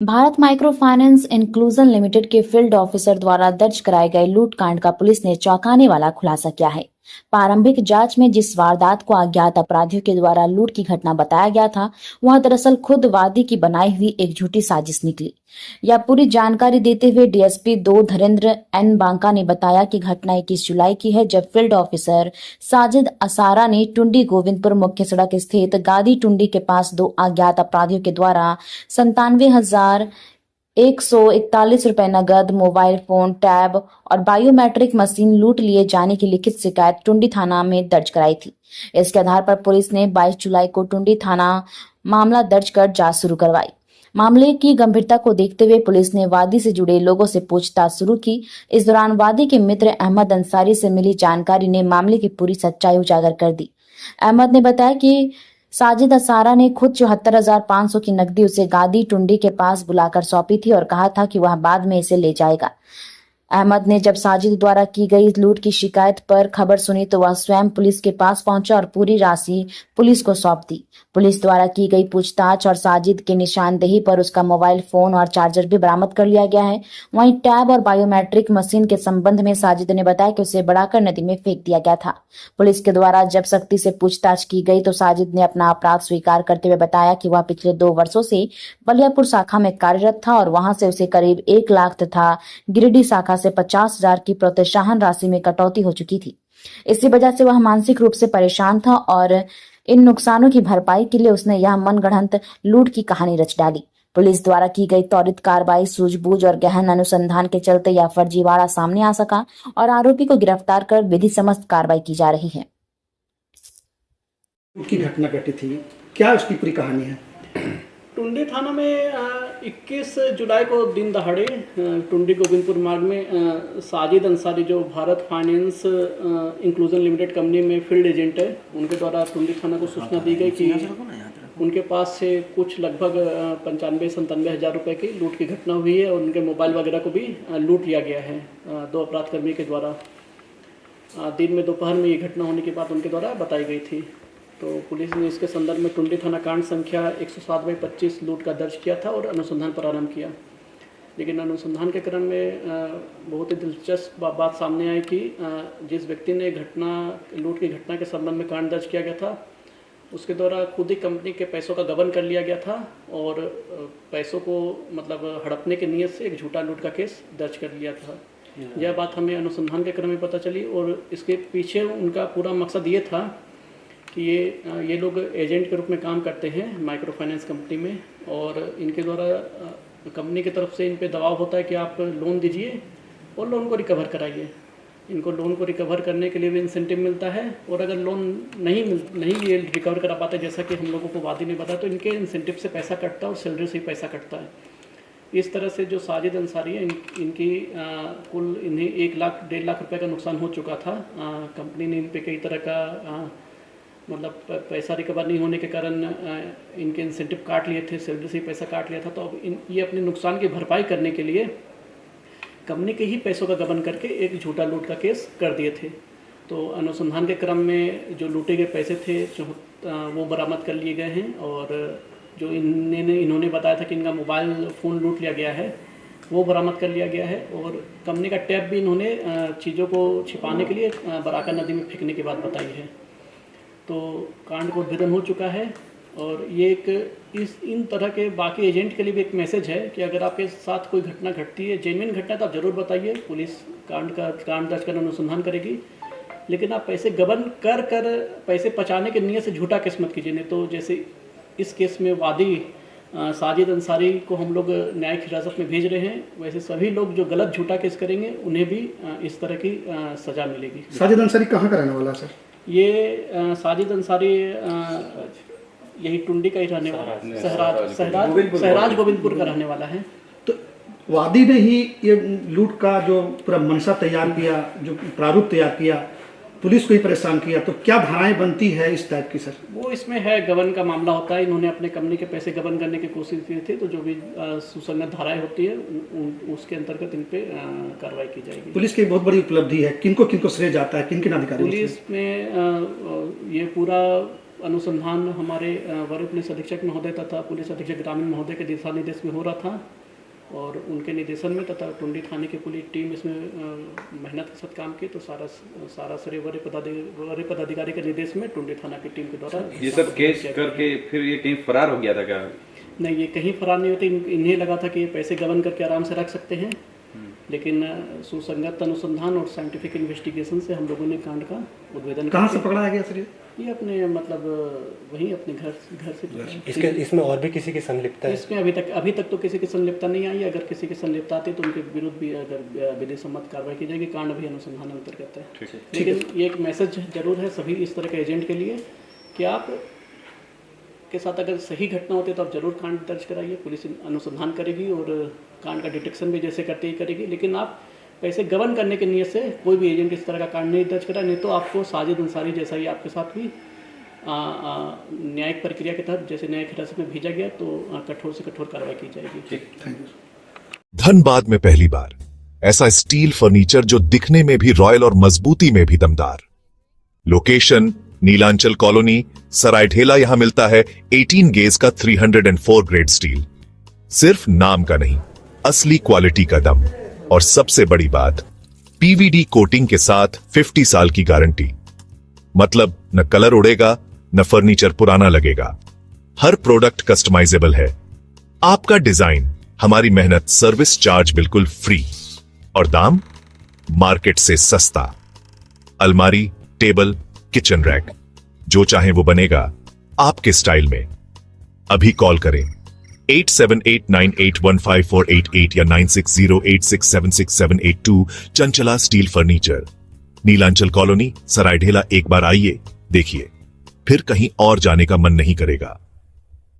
Bharat micro finance inclusion limited के field officer द्वारा दर्ज कराए गए लूट कांड का पुलिस ने चौंकाने वाला खुलासा किया है। प्रारंभिक जांच में जिस वारदात को अज्ञात अपराधियों के द्वारा लूट की घटना बताया गया था, वह दरअसल खुद वादी की बनाई हुई एक झूठी साजिश निकली। यह पूरी जानकारी देते हुए डीएसपी 2 धीरेन्द्र एन बांका ने बताया कि घटना 21 जुलाई की है, जब फील्ड ऑफिसर साजिद असारा ने टुंडी गोविंदपुर मुख्य सड़क स्थित गादी टुंडी के पास 2 अज्ञात अपराधियों के द्वारा 97,141 रुपए नगद, मोबाइल फोन, टैब और बायोमेट्रिक मशीन लूट लिए जाने की लिखित शिकायत टुंडी थाना में दर्ज कराई थी। इसके आधार पर पुलिस ने 22 जुलाई को टुंडी थाना मामला दर्ज कर जांच शुरू करवाई। मामले की गंभीरता को देखते हुए पुलिस ने वादी से जुड़े लोगों से पूछताछ शुरू की। इस दौरान वादी के मित्र अहमद अंसारी से मिली जानकारी ने मामले की पूरी सच्चाई उजागर कर दी। अहमद ने बताया कि साजिद असारा ने खुद 74,500 की नकदी उसे गादी टुंडी के पास बुलाकर सौंपी थी और कहा था कि वह बाद में इसे ले जाएगा। अहमद ने जब साजिद द्वारा की गई लूट की शिकायत पर खबर सुनी तो वह स्वयं पुलिस के पास पहुंचा और पूरी राशि पुलिस को सौंप दी। पुलिस द्वारा की गई पूछताछ और साजिद की निशानदेही पर उसका मोबाइल फोन और चार्जर भी बरामद कर लिया गया है। वहीं टैब और बायोमेट्रिक मशीन के संबंध में साजिद ने बताया कि उसे बढ़ाकर नदी में फेंक दिया गया था। पुलिस के द्वारा जब सख्ती से पूछताछ की गई तो साजिद ने अपना अपराध स्वीकार करते हुए बताया कि वह पिछले 2 वर्षों से बलियापुर शाखा में कार्यरत था और वहां से उसे करीब 1 लाख तथा गिरिडीह शाखा से 50,000 की प्रोत्साहन राशि में कटौती हो चुकी थी। इसी वजह से वह मानसिक रूप से परेशान था और इन नुकसानों की भरपाई के लिए उसने यह मनगढ़ंत लूट की कहानी रच डाली। पुलिस द्वारा की गई त्वरित कार्रवाई, सूझबूझ और गहन अनुसंधान के चलते यह फर्जीवाड़ा सामने आ सका और आरोपी को गिरफ्तार कर विधि समस्त कार्रवाई की जा रही है। की घटना घटी थी, क्या उसकी पूरी कहानी है? टुंडी थाना में 21 जुलाई को दिन दहाड़े टुंडी गोविंदपुर मार्ग में साजिद अंसारी, जो Bharat finance inclusion limited company में फील्ड एजेंट है, उनके द्वारा टुंडी थाना को सूचना दी गई कि उनके पास से कुछ लगभग 95-97 हज़ार रुपये की लूट की घटना हुई है और उनके मोबाइल वगैरह को भी लूट लिया गया है 2 अपराधकर्मी के द्वारा। दिन में दोपहर में ये घटना होने के बाद उनके द्वारा बताई गई थी। तो पुलिस ने इसके संदर्भ में टुंडी थाना कांड संख्या 107/25 लूट का दर्ज किया था और अनुसंधान प्रारंभ किया। लेकिन अनुसंधान के क्रम में बहुत ही दिलचस्प बात सामने आई कि जिस व्यक्ति ने लूट की घटना के संबंध में कांड दर्ज किया गया था, उसके द्वारा खुद ही कंपनी के पैसों का गबन कर लिया गया था और पैसों को मतलब हड़पने की नीयत से एक झूठा लूट का केस दर्ज कर लिया था। यह बात हमें अनुसंधान के क्रम में पता चली और इसके पीछे उनका पूरा मकसद ये था कि ये लोग एजेंट के रूप में काम करते हैं माइक्रो फाइनेंस कंपनी में और इनके द्वारा कंपनी की तरफ से इन पे दबाव होता है कि आप लोन दीजिए और लोन को रिकवर कराइए। इनको लोन को रिकवर करने के लिए भी इंसेंटिव मिलता है और अगर लोन नहीं ये रिकवर करा पाते, जैसा कि हम लोगों को वादी ने बताया, तो इनके इंसेंटिव से पैसा कटता है और सैलरी से ही पैसा कटता है। इस तरह से जो साजिद अंसारी है, इनकी कुल इन्हें 1-1.5 लाख रुपए का नुकसान हो चुका था। कंपनी ने इन पे कई तरह का मतलब पैसा रिकवर नहीं होने के कारण इनके इंसेंटिव काट लिए थे, सैलरी से ही पैसा काट लिया था। तो अब ये अपने नुकसान की भरपाई करने के लिए कंपनी के ही पैसों का गबन करके एक झूठा लूट का केस कर दिए थे। तो अनुसंधान के क्रम में जो लूटे गए पैसे थे वो बरामद कर लिए गए हैं और जो इन्होंने बताया था कि इनका मोबाइल फ़ोन लूट लिया गया है, वो बरामद कर लिया गया है और कंपनी का टैब भी इन्होंने चीज़ों को छिपाने के लिए बराका नदी में फेंकने की बात बताई है। तो कांड को उद्भेदन हो चुका है और ये इन तरह के बाकी एजेंट के लिए भी एक मैसेज है कि अगर आपके साथ कोई घटना घटती है, जेन्युइन घटना, तो आप ज़रूर बताइए। पुलिस कांड दर्ज कर अनुसंधान करेगी, लेकिन आप पैसे गबन कर पैसे पचाने की नीयत से झूठा केस मत कीजिए। नहीं तो जैसे इस केस में वादी साजिद अंसारी को हम लोग न्यायिक हिरासत में भेज रहे हैं, वैसे सभी लोग जो गलत झूठा केस करेंगे उन्हें भी इस तरह की सज़ा मिलेगी। साजिद अंसारी कहाँ का रहने वाला सर? ये साजिद अंसारी यही टुंडी का ही रहने वाला, सहराज गोविंदपुर का रहने वाला है। तो वादी ने ही ये लूट का जो पूरा मंशा तैयार किया, जो प्रारूप तैयार किया, पुलिस को ही परेशान किया, तो क्या धाराएं बनती है इस टाइप की सर? वो इसमें है, गबन का मामला होता है। इन्होंने अपने कंपनी के पैसे गबन करने की कोशिश की थी, तो जो भी सुसंगत धाराएं होती है उसके अंतर्गत इन पे कार्रवाई की जाएगी। पुलिस की बहुत बड़ी उपलब्धि है, किनको किनको श्रेय जाता है, किन किन अधिकारियों? पुलिस में ये पूरा अनुसंधान हमारे वरीय पुलिस अधीक्षक महोदय तथा पुलिस अधीक्षक ग्रामीण महोदय के दिशा निर्देश में हो रहा था और उनके निर्देशन में तथा टुंडी थाने की पूरी टीम इसमें मेहनत के साथ काम की। तो सारा श्रेय वरीय पदाधिकारी के निर्देश में टुंडी थाना की टीम के द्वारा ये सब केस करके फिर ये कहीं फरार हो गया था क्या? नहीं, ये कहीं फरार नहीं होते। इन्हें लगा था कि ये पैसे गबन करके आराम से रख सकते हैं, लेकिन सुसंगत अनुसंधान और साइंटिफिक इन्वेस्टिगेशन से हम लोगों ने कांड का उद्भेदन। कहाँ से पकड़ाया गया सर? ये अपने मतलब वहीं अपने घर से। इसमें और भी किसी की संलिप्तता है? इसमें अभी तक तो किसी की संलिप्तता नहीं आई। अगर किसी की संलिप्तता आती तो उनके विरुद्ध भी अगर विधि सम्मत कार्रवाई की जाएगी। कांड भी अनुसंधान अंतर्गत है। लेकिन ये एक मैसेज जरूर है सभी इस तरह के एजेंट के लिए कि आप के साथ अगर सही घटना होती है तो आप जरूर कांड दर्ज कराइए। पुलिस अनुसंधान करेगी और कांड का डिटेक्शन भी जैसे करते ही करेगी। लेकिन आप पैसे गबन करने की नीयत से कोई भी एजेंट इस तरह का कांड नहीं दर्ज करा, नहीं तो आपको साजिद अंसारी जैसा ही आपके साथ भी न्यायिक प्रक्रिया के तहत जैसे न्यायिक हिरासत में भेजा गया तो कठोर से कठोर कार्रवाई की जाएगी। धनबाद में पहली बार ऐसा स्टील फर्नीचर जो दिखने में भी रॉयल और मजबूती में भी दमदार। Location Nilanchal colony, Saraidhela. यहां मिलता है 18 गेज का 304 ग्रेड स्टील। सिर्फ नाम का नहीं, असली क्वालिटी का दम। और सबसे बड़ी बात, पीवीडी कोटिंग के साथ 50 साल की गारंटी। मतलब न कलर उड़ेगा, न फर्नीचर पुराना लगेगा। हर प्रोडक्ट कस्टमाइजेबल है। आपका डिजाइन, हमारी मेहनत, सर्विस चार्ज बिल्कुल फ्री। और दाम मार्केट से सस्ता। अलमारी, टेबल, किचन रैक, जो चाहे वो बनेगा आपके स्टाइल में। अभी कॉल करें 8789815488 या 9608676782। Chanchala steel furniture, Nilanchal colony, Saraidhela. एक बार आइए, देखिए, फिर कहीं और जाने का मन नहीं करेगा।